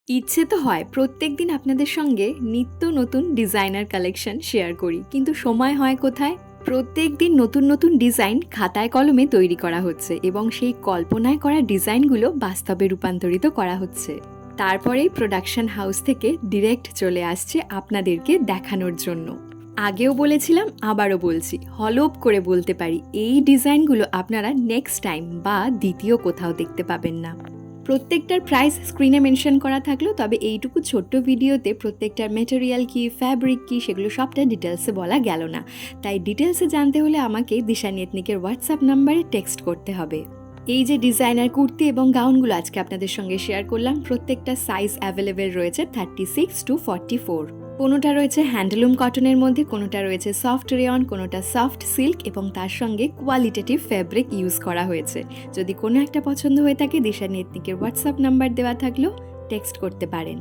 ইচ্ছে তো হয় প্রত্যেকদিন আপনাদের সঙ্গে নিত্য নতুন ডিজাইনার কালেকশন শেয়ার করি, কিন্তু সময় হয় কোথায়? প্রত্যেকদিন নতুন নতুন ডিজাইন খাতায় কলমে তৈরি করা হচ্ছে এবং সেই কল্পনায় করা ডিজাইনগুলো বাস্তবে রূপান্তরিত করা হচ্ছে। তারপরেই প্রোডাকশন হাউস থেকে ডিরেক্ট চলে আসছে আপনাদেরকে দেখানোর জন্য। আগেও বলেছিলাম, আবারও বলছি, হলপ করে বলতে পারি এই ডিজাইনগুলো আপনারা নেক্সট টাইম বা দ্বিতীয় কোথাও দেখতে পাবেন না। প্রত্যেকটার প্রাইস স্ক্রিনে মেনশন করা থাকলো, তবে এইটুকু ছোট্ট ভিডিওতে প্রত্যেকটার মেটেরিয়াল কী, ফ্যাব্রিক কী, সেগুলো সবটা ডিটেলসে বলা গেল না। তাই ডিটেলসে জানতে হলে আমাকে দিশানি এথনিকের হোয়াটসঅ্যাপ নাম্বারে টেক্সট করতে হবে। এই যে ডিজাইনার কুর্তি এবং গাউনগুলো আজকে আপনাদের সঙ্গে শেয়ার করলাম, প্রত্যেকটা সাইজ অ্যাভেলেবেল রয়েছে 36 to 44। কোনোটা রয়েছে হ্যান্ডলুম কটনের মধ্যে, কোনোটা রয়েছে সফট রেয়ন, কোনোটা সফট সিল্ক এবং তার সঙ্গে কোয়ালিটেটিভ ফ্যাব্রিক ইউজ করা হয়েছে। যদি কোনো একটা পছন্দ হয়ে থাকে দিশানি এথনিকের হোয়াটসঅ্যাপ নাম্বার দেওয়া থাকলেও টেক্সট করতে পারেন।